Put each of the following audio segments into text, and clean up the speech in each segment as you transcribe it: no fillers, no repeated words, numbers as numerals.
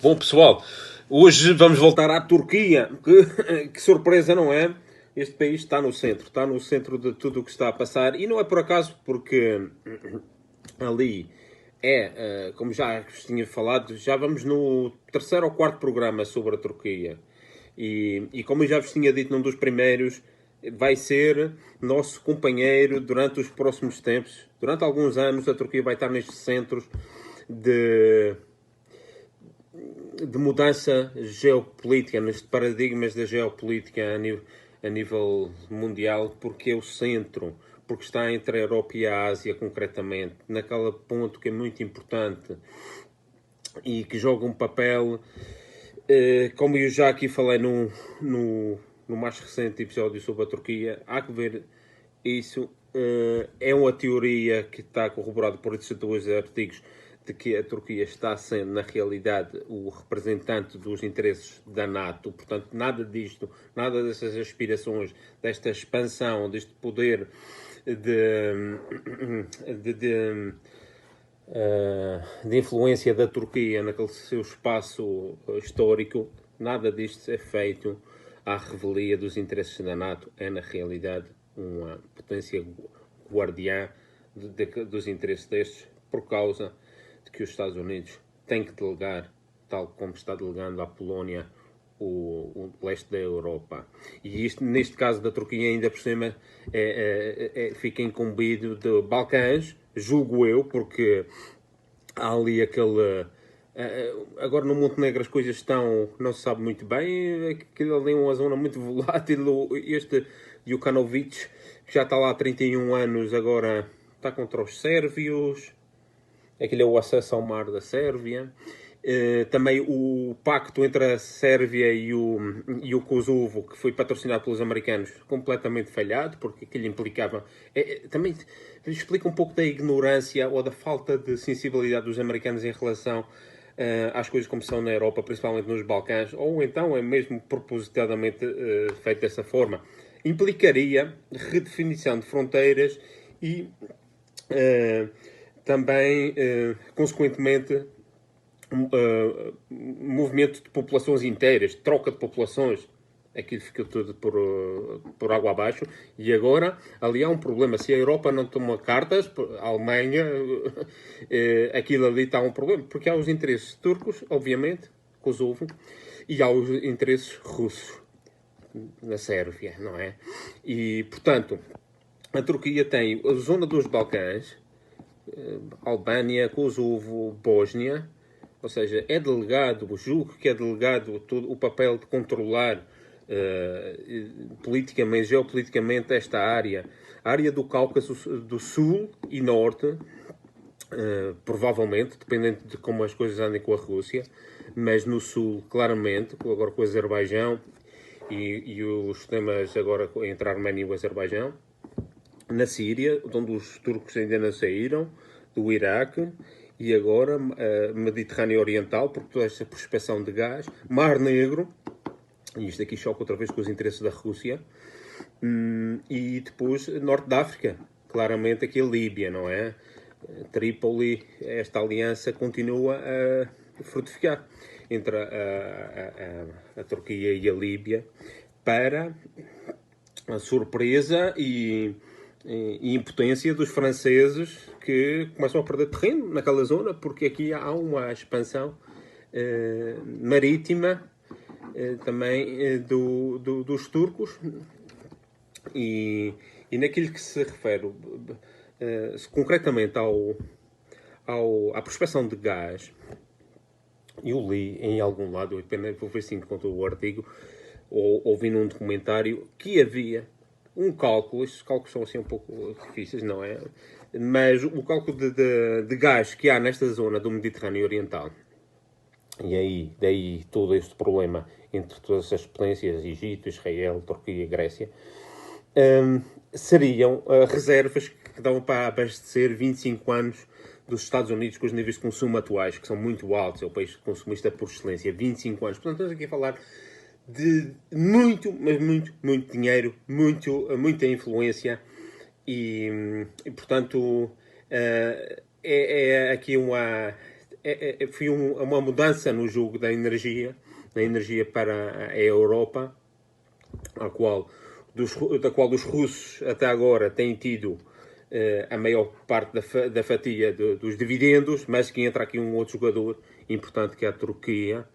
Bom, pessoal, hoje vamos voltar à Turquia. Que surpresa, não é? Este país está no centro de tudo o que está a passar. E não é por acaso, porque ali como já vos tinha falado, já vamos no terceiro ou quarto programa sobre a Turquia. E como eu já vos tinha dito num dos primeiros, vai ser nosso companheiro durante os próximos tempos. Durante alguns anos, a Turquia vai estar nestes centros de mudança geopolítica, nestes paradigmas da geopolítica a nível mundial, porque é o centro, porque está entre a Europa e a Ásia, concretamente, naquele ponto que é muito importante e que joga um papel, como eu já aqui falei no mais recente episódio sobre a Turquia, há que ver isso. É uma teoria que está corroborada por esses dois artigos de que a Turquia está sendo, na realidade, o representante dos interesses da NATO. Portanto, nada disto, nada dessas aspirações, desta expansão, deste poder de influência da Turquia naquele seu espaço histórico, nada disto é feito à revelia dos interesses da NATO. É, na realidade, uma potência guardiã dos interesses destes, por causa de que os Estados Unidos têm que delegar, tal como está delegando à Polónia, o leste da Europa. E isto, neste caso da Turquia, ainda por cima, fica incumbido de Balcãs, julgo eu, porque há ali aquele... agora no Montenegro as coisas estão, não se sabe muito bem, aquilo ali é uma zona muito volátil. Este Jukanovic, que já está lá há 31 anos, agora está contra os sérvios. Aquilo é o acesso ao mar da Sérvia. Também o pacto entre a Sérvia e o Kosovo, que foi patrocinado pelos americanos, completamente falhado, porque aquilo implicava... também explica um pouco da ignorância ou da falta de sensibilidade dos americanos em relação às coisas como são na Europa, principalmente nos Balcãs, ou então é mesmo propositadamente feito dessa forma. Implicaria redefinição de fronteiras e também, consequentemente, movimento de populações inteiras, troca de populações. Aquilo fica tudo por água abaixo. E agora, ali há um problema. Se a Europa não toma cartas, a Alemanha, aquilo ali está um problema. Porque há os interesses turcos, obviamente, Kosovo, e há os interesses russos na Sérvia, não é? E, portanto, a Turquia tem a zona dos Balcãs, Albânia, Kosovo, Bósnia, ou seja, é delegado, julgo que é delegado todo o papel de controlar politicamente, geopoliticamente esta área, a área do Cáucaso do Sul e Norte, provavelmente, dependendo de como as coisas andem com a Rússia, mas no Sul, claramente, agora com o Azerbaijão e os temas agora entre a Arménia e o Azerbaijão, na Síria, onde os turcos ainda não saíram, do Iraque, e agora Mediterrâneo Oriental, por toda esta prospecção de gás, Mar Negro, e isto aqui choca outra vez com os interesses da Rússia, e depois Norte da África, claramente aqui a Líbia, não é? Trípoli, esta aliança continua a frutificar entre a Turquia e a Líbia, para a surpresa e impotência dos franceses, que começam a perder terreno naquela zona, porque aqui há uma expansão marítima também dos turcos. E naquilo que se refere concretamente à prospecção de gás, eu li em algum lado, apenas vou ver se encontro o artigo, ou ouvi num documentário, que havia um cálculo, estes cálculos são assim um pouco difíceis, não é? Mas o cálculo de gás que há nesta zona do Mediterrâneo Oriental, e aí, daí todo este problema entre todas as potências, Egito, Israel, Turquia e Grécia, seriam reservas que dão para abastecer 25 anos dos Estados Unidos, com os níveis de consumo atuais, que são muito altos. É o país consumista por excelência, 25 anos. Portanto, estamos aqui a falar de muito, mas muito dinheiro, muita influência e portanto, é aqui foi uma mudança no jogo da energia para a Europa, da qual os russos até agora têm tido a maior parte da fatia dos dividendos, mas que entra aqui um outro jogador importante que é a Turquia,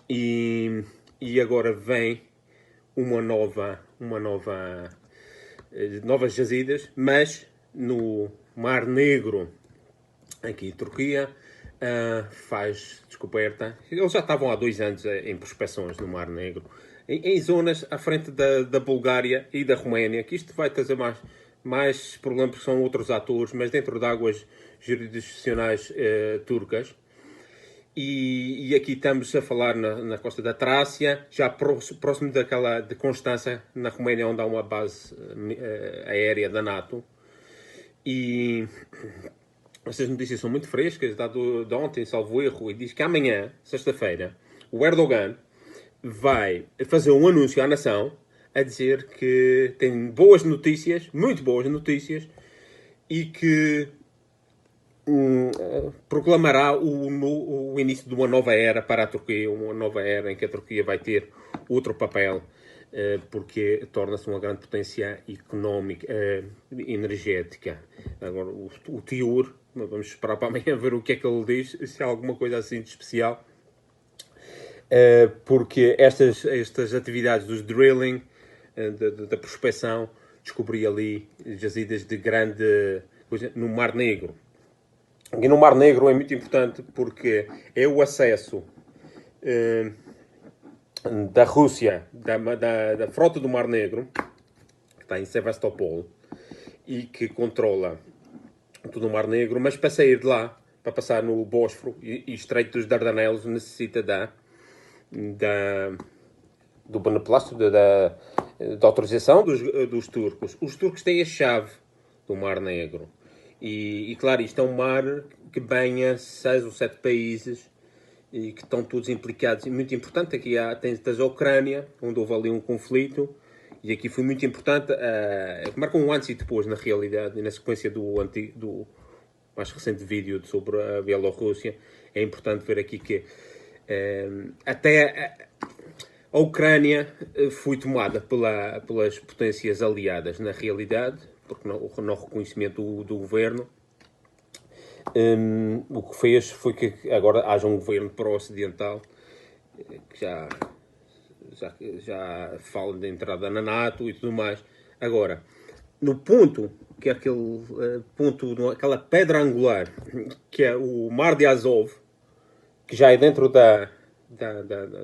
e agora vem novas jazidas, mas no Mar Negro, aqui em Turquia, faz descoberta. Eles já estavam há 2 anos em prospecções no Mar Negro, em zonas à frente da Bulgária e da Roménia, que isto vai trazer mais problemas, porque são outros atores, mas dentro de águas jurisdicionais turcas. E aqui estamos a falar na costa da Trácia, já próximo de Constança, na Roménia, onde há uma base aérea da NATO. E essas notícias são muito frescas, de ontem, salvo erro, e diz que amanhã, sexta-feira, o Erdogan vai fazer um anúncio à nação a dizer que tem boas notícias, muito boas notícias, e que proclamará o início de uma nova era para a Turquia, uma nova era em que a Turquia vai ter outro papel, porque torna-se uma grande potência económica, energética. Agora, o Tiur, vamos esperar para amanhã ver o que é que ele diz, se há alguma coisa assim de especial, porque estas atividades dos drilling, da prospecção, descobri ali jazidas de grande coisa no Mar Negro. E no Mar Negro é muito importante porque é o acesso da Rússia, da frota do Mar Negro, que está em Sevastopol, e que controla todo o Mar Negro, mas para sair de lá, para passar no Bósforo e Estreito dos Dardanelos, necessita do beneplácito, da autorização dos turcos. Os turcos têm a chave do Mar Negro. E claro, isto é um mar que banha 6 ou 7 países e que estão todos implicados. E muito importante, aqui tens a Ucrânia, onde houve ali um conflito, e aqui foi muito importante, marcou um antes e depois, na realidade, e na sequência do mais recente vídeo sobre a Bielorrússia. É importante ver aqui que até a Ucrânia foi tomada pelas potências aliadas, na realidade, porque no reconhecimento do governo, o que fez foi que agora haja um governo pró-ocidental que já fala de entrada na NATO e tudo mais. Agora, no ponto, que é aquela pedra angular, que é o Mar de Azov, que já é dentro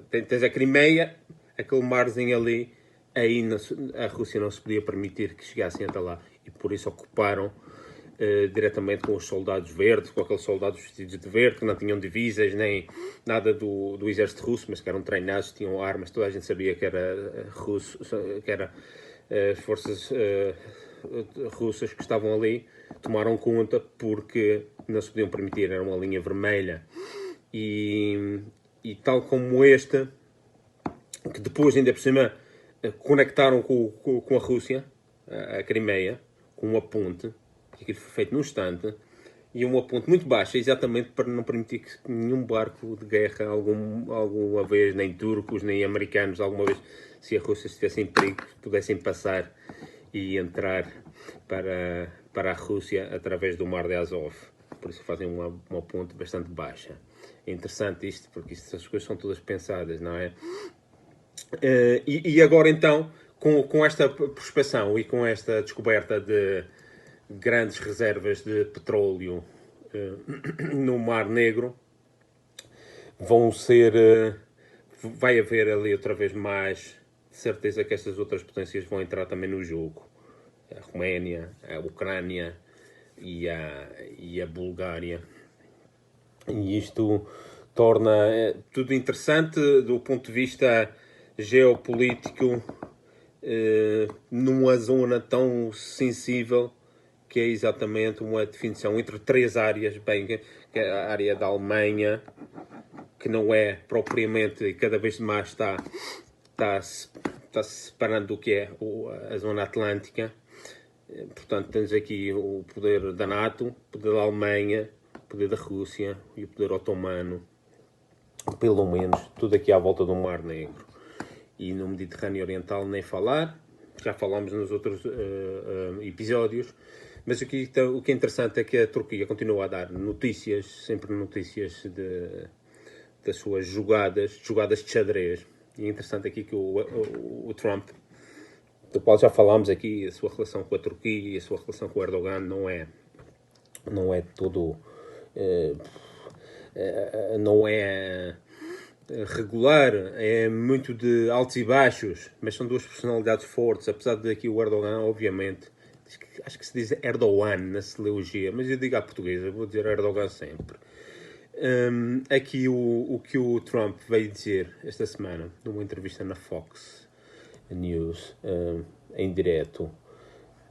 tens a Crimeia, aquele marzinho ali, aí a Rússia não se podia permitir que chegassem até lá, e por isso ocuparam diretamente com os soldados verdes, com aqueles soldados vestidos de verde, que não tinham divisas nem nada do exército russo, mas que eram treinados, tinham armas, toda a gente sabia que era russo, que era as forças russas que estavam ali, tomaram conta porque não se podiam permitir, era uma linha vermelha. E tal como esta, que depois ainda por cima conectaram com a Rússia, a Crimeia, com uma ponte, que aquilo foi feito num instante, e uma ponte muito baixa, exatamente para não permitir que nenhum barco de guerra, alguma vez, nem turcos, nem americanos, alguma vez, se a Rússia estivesse em perigo, pudessem passar e entrar para a Rússia através do Mar de Azov. Por isso fazem uma ponte bastante baixa. É interessante isto, porque essas coisas são todas pensadas, não é? E agora então, com esta prospecção e com esta descoberta de grandes reservas de petróleo no Mar Negro, vai haver ali outra vez mais certeza que estas outras potências vão entrar também no jogo. A Roménia, a Ucrânia e a Bulgária. E isto torna tudo interessante do ponto de vista geopolítico, numa zona tão sensível, que é exatamente uma definição entre 3 áreas, que é a área da Alemanha, que não é propriamente, e cada vez mais está se separando do que é a zona atlântica. Portanto, temos aqui o poder da NATO, o poder da Alemanha, poder da Rússia e o poder otomano, pelo menos, tudo aqui à volta do Mar Negro. E no Mediterrâneo Oriental nem falar, já falámos nos outros episódios, mas o que é interessante é que a Turquia continua a dar notícias, sempre notícias das suas jogadas de xadrez. E é interessante aqui que o Trump, do qual já falámos aqui, a sua relação com a Turquia e a sua relação com o Erdogan não é tudo... não é regular, é muito de altos e baixos, mas são duas personalidades fortes, apesar de aqui o Erdogan, obviamente, acho que se diz Erdogan na silogia, mas eu digo à portuguesa, vou dizer Erdogan sempre. Aqui o que o Trump veio dizer esta semana, numa entrevista na Fox News, em direto,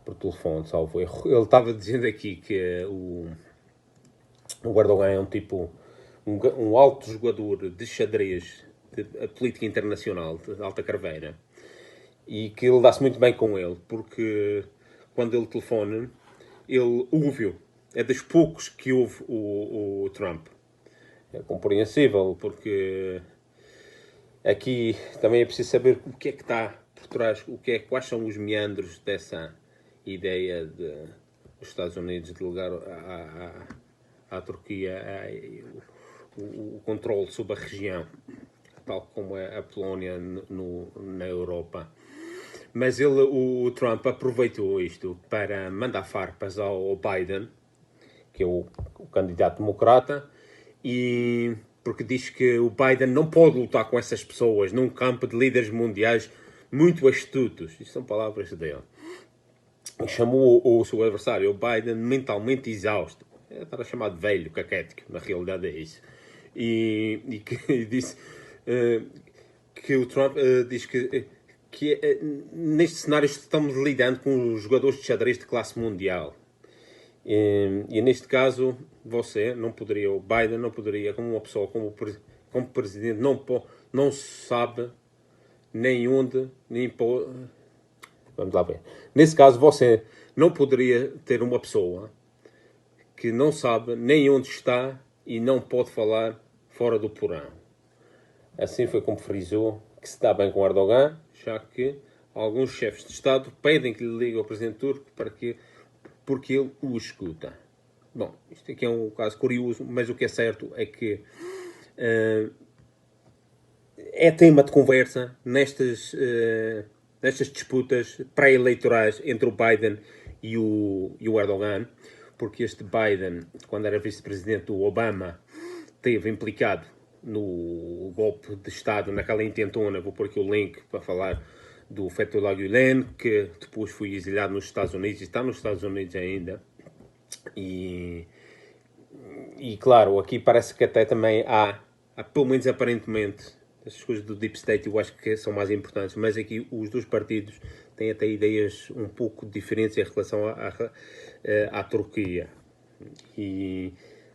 por telefone, salvo erro, ele estava dizendo aqui que o Erdogan é um tipo, um alto jogador de xadrez, de política internacional, de alta carveira, e que ele dá-se muito bem com ele, porque quando ele telefona, ele ouve-o. É dos poucos que ouve o Trump. É compreensível, porque aqui também é preciso saber o que é que está por trás, quais são os meandros dessa ideia dos Estados Unidos de delegar à Turquia o controle sobre a região, tal como é a Polónia na Europa. Mas o Trump aproveitou isto para mandar farpas ao Biden, que é o candidato democrata, e porque diz que o Biden não pode lutar com essas pessoas num campo de líderes mundiais muito astutos. Isto são palavras dele. E chamou o seu adversário, o Biden, mentalmente exausto. Estava chamado velho, caquético, na realidade é isso. E que disse que o Trump diz que neste cenário estamos lidando com os jogadores de xadrez de classe mundial. E neste caso, o Biden não poderia, como uma pessoa, como presidente, não sabe nem onde, nem por... Vamos lá ver. Nesse caso, você não poderia ter uma pessoa que não sabe nem onde está e não pode falar fora do porão. Assim foi como frisou que se dá bem com Erdogan, já que alguns chefes de Estado pedem que lhe ligue ao presidente turco porque ele o escuta. Bom, isto aqui é um caso curioso, mas o que é certo é que é tema de conversa nestas disputas pré-eleitorais entre o Biden e o Erdogan, porque este Biden, quando era vice-presidente do Obama, esteve implicado no golpe de Estado, naquela intentona, vou pôr aqui o link para falar do Fethullah Gulen, que depois foi exilado nos Estados Unidos, e está nos Estados Unidos ainda. E claro, aqui parece que até também há pelo menos aparentemente, as coisas do Deep State eu acho que são mais importantes, mas aqui os dois partidos têm até ideias um pouco diferentes em relação à Turquia.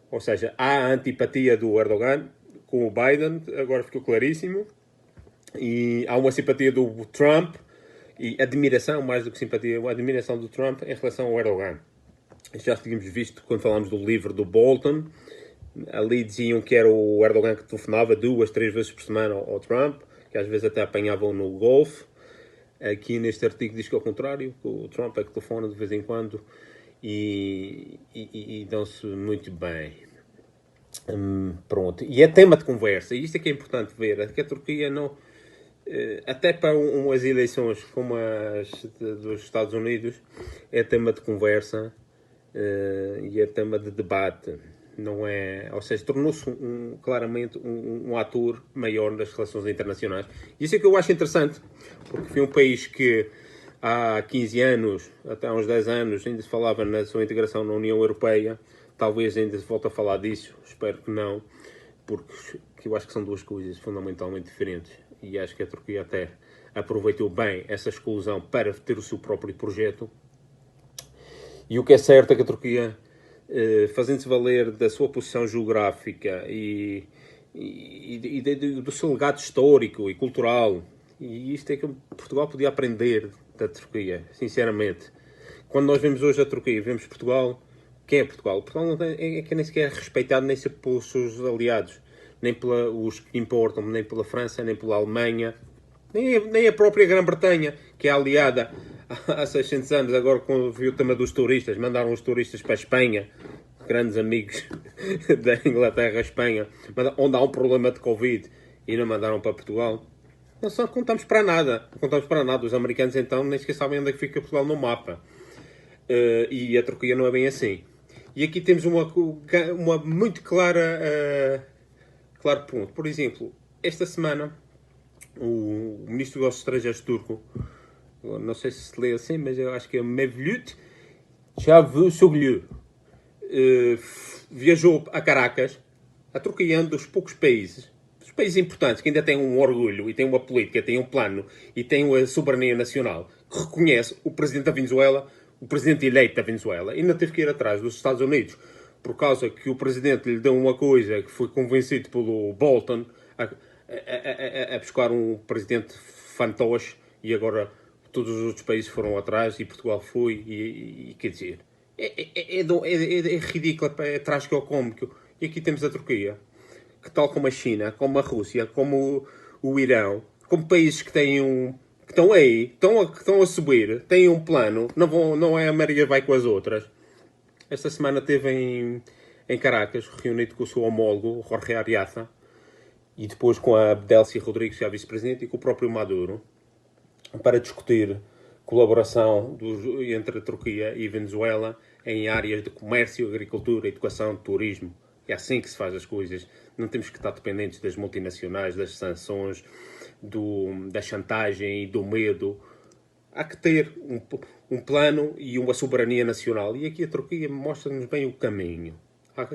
Ou seja, há a antipatia do Erdogan com o Biden, agora ficou claríssimo, e há uma simpatia do Trump e admiração, mais do que simpatia, uma admiração do Trump em relação ao Erdogan. Já tínhamos visto quando falámos do livro do Bolton, ali diziam que era o Erdogan que telefonava 2, 3 vezes por semana ao Trump, que às vezes até apanhavam no golfe. Aqui neste artigo diz que é o contrário, que o Trump é que telefona de vez em quando e dão-se muito bem. Pronto. E é tema de conversa, e isto é que é importante ver, que a Turquia não... até para umas eleições como as dos Estados Unidos, é tema de conversa e é tema de debate. Não é, ou seja, tornou-se claramente um ator maior nas relações internacionais. Isso é que eu acho interessante, porque foi um país que há 15 anos, até há uns 10 anos, ainda se falava na sua integração na União Europeia. Talvez ainda se volte a falar disso, espero que não, porque eu acho que são duas coisas fundamentalmente diferentes. E acho que a Turquia até aproveitou bem essa exclusão para ter o seu próprio projeto. E o que é certo é que a Turquia, fazendo-se valer da sua posição geográfica e do seu legado histórico e cultural, e isto é que Portugal podia aprender da Turquia, sinceramente. Quando nós vemos hoje a Turquia, vemos Portugal, que é Portugal. Portugal não tem, é que nem sequer é respeitado nem pelos seus aliados, nem pelos que importam, nem pela França, nem pela Alemanha, nem a própria Grã-Bretanha, que é aliada há 600 anos, agora com o tema dos turistas, mandaram os turistas para a Espanha, grandes amigos da Inglaterra, Espanha, onde há um problema de Covid, e não mandaram para Portugal. Nós só contamos para nada. Não contamos para nada. Os americanos, então, nem sequer sabem onde é que fica Portugal no mapa. E a Turquia não é bem assim. E aqui temos uma muito clara... claro ponto. Por exemplo, esta semana, o ministro dos Estrangeiros turco, não sei se se lê assim, mas eu acho que é Mevlut Çavuşoğlu, viajou a Caracas. A Turquia é um dos poucos países importantes que ainda têm um orgulho e têm uma política, têm um plano e têm uma soberania nacional, que reconhece o presidente da Venezuela, o presidente eleito da Venezuela, e não teve que ir atrás dos Estados Unidos por causa que o presidente lhe deu uma coisa que foi convencido pelo Bolton a buscar um presidente fantoche, e agora todos os outros países foram atrás e Portugal foi, e quer dizer, é ridículo, é trágico ou cómico. E aqui temos a Turquia, que tal como a China, como a Rússia, como o Irão, como países que têm que estão aí, que estão a subir, têm um plano, não é a Maria vai com as outras. Esta semana esteve em Caracas, reunido com o seu homólogo, Jorge Ariaza, e depois com a Delcy Rodrigues, que é a vice-presidente, e com o próprio Maduro, para discutir colaboração entre a Turquia e a Venezuela em áreas de comércio, agricultura, educação, turismo. É assim que se faz as coisas. Não temos que estar dependentes das multinacionais, das sanções, da chantagem e do medo. Há que ter um plano e uma soberania nacional. E aqui a Turquia mostra-nos bem o caminho.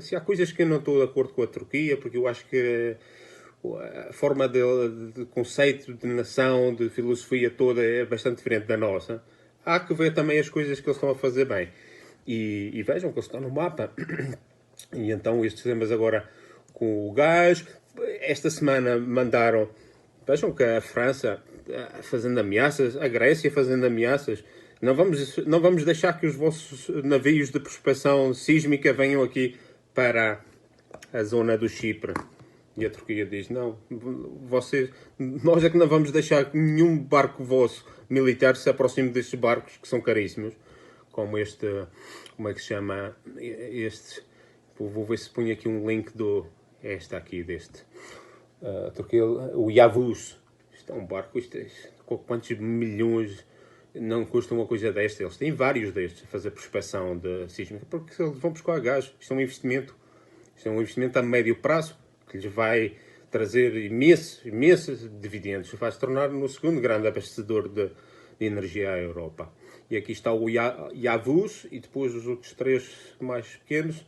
Se há coisas que eu não estou de acordo com a Turquia, porque eu acho que a forma de conceito de nação, de filosofia toda é bastante diferente da nossa. Há que ver também as coisas que eles estão a fazer bem. E vejam que eles estão no mapa. E então estes temas agora com o gás. Esta semana mandaram... Vejam que a França fazendo ameaças, a Grécia fazendo ameaças. Não vamos deixar que os vossos navios de prospecção sísmica venham aqui para a zona do Chipre. E a Turquia diz, não, nós é que não vamos deixar que nenhum barco vosso militar se aproxime destes barcos, que são caríssimos, como este, como é que se chama, este, vou ver se ponho aqui um link esta aqui, deste, Turquia, o Yavuz. Isto é um barco, com quantos milhões não custa uma coisa desta? Eles têm vários destes a fazer prospecção de sísmica, porque eles vão buscar gás. Isto é um investimento a médio prazo, que lhes vai trazer imensos dividendos, vai se tornar no segundo grande abastecedor de energia à Europa. E aqui está o Yavuz, e depois os outros três mais pequenos.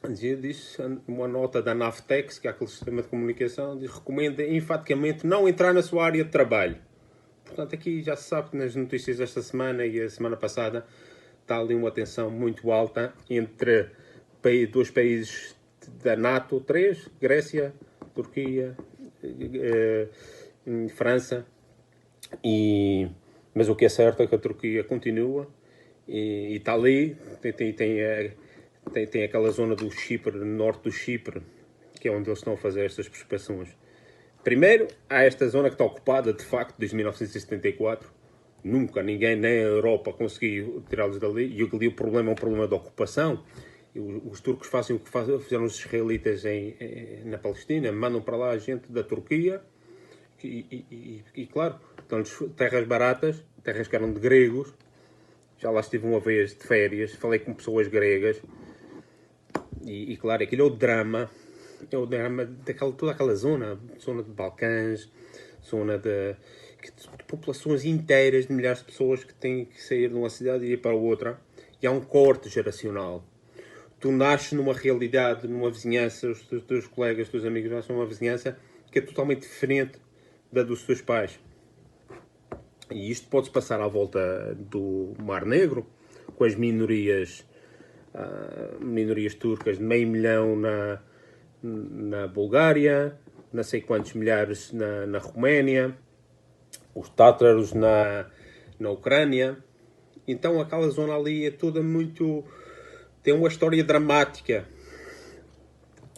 Diz uma nota da Navtex, que é aquele sistema de comunicação, recomenda enfaticamente não entrar na sua área de trabalho. Portanto, aqui já se sabe que nas notícias desta semana e a semana passada está ali uma tensão muito alta entre dois países da NATO, três, Grécia, Turquia, França, mas o que é certo é que a Turquia continua e está ali, tem aquela zona do Chipre, norte do Chipre, que é onde eles estão a fazer estas prospeções. Primeiro, há esta zona que está ocupada, de facto, desde 1974. Nunca ninguém, nem a Europa, conseguiu tirá-los dali. E ali o problema é um problema de ocupação. Os turcos fazem o que fizeram os israelitas na Palestina. Mandam para lá a gente da Turquia. E claro, dão-lhes terras baratas, terras que eram de gregos. Já lá estive uma vez de férias, falei com pessoas gregas. E claro, aquilo é o drama toda aquela zona de Balcãs, zona de populações inteiras, de milhares de pessoas que têm que sair de uma cidade e ir para outra, e há um corte geracional. Tu nasces numa realidade, numa vizinhança, os teus colegas, os teus amigos nascem numa vizinhança que é totalmente diferente da dos teus pais. E isto pode-se passar à volta do Mar Negro, com as minorias turcas, de 500 mil na Bulgária, não sei quantos milhares na Roménia, os tátaros na Ucrânia. Então aquela zona ali é toda muito tem uma história dramática.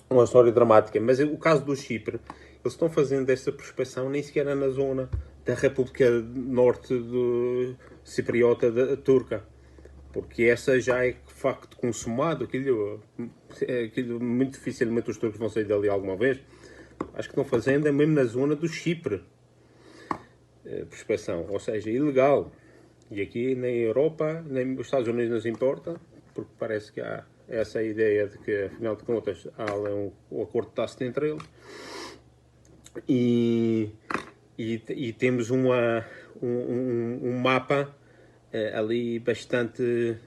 Uma história dramática. Mas o caso do Chipre, eles estão fazendo esta prospecção nem sequer na zona da República Norte Cipriota Turca. Porque essa já é de facto consumado. Aquilo muito dificilmente os turcos vão sair dali alguma vez. Acho que estão fazendo é mesmo na zona do Chipre. Prospecção, ou seja, ilegal. E aqui nem a Europa, nem os Estados Unidos nos importa, porque parece que há essa ideia de que, afinal de contas, há um acordo tácito entre eles. E temos um mapa ali bastante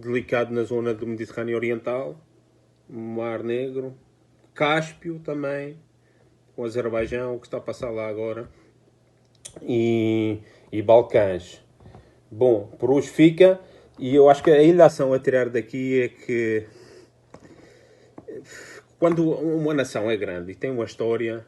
delicado na zona do Mediterrâneo Oriental, Mar Negro, Cáspio também, o Azerbaijão, o que está a passar lá agora, e Balcãs. Bom, por hoje fica, e eu acho que a ilação a tirar daqui é que quando uma nação é grande e tem uma história,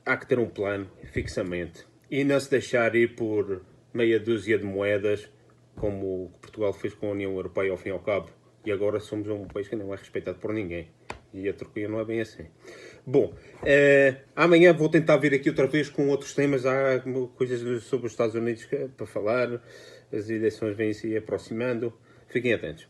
há que ter um plano, fixamente, e não se deixar ir por meia dúzia de moedas, como Portugal fez com a União Europeia ao fim e ao cabo, e agora somos um país que não é respeitado por ninguém. E a Turquia não é bem assim. Bom, amanhã vou tentar vir aqui outra vez com outros temas. Há coisas sobre os Estados Unidos para falar. As eleições vêm se aproximando. Fiquem atentos.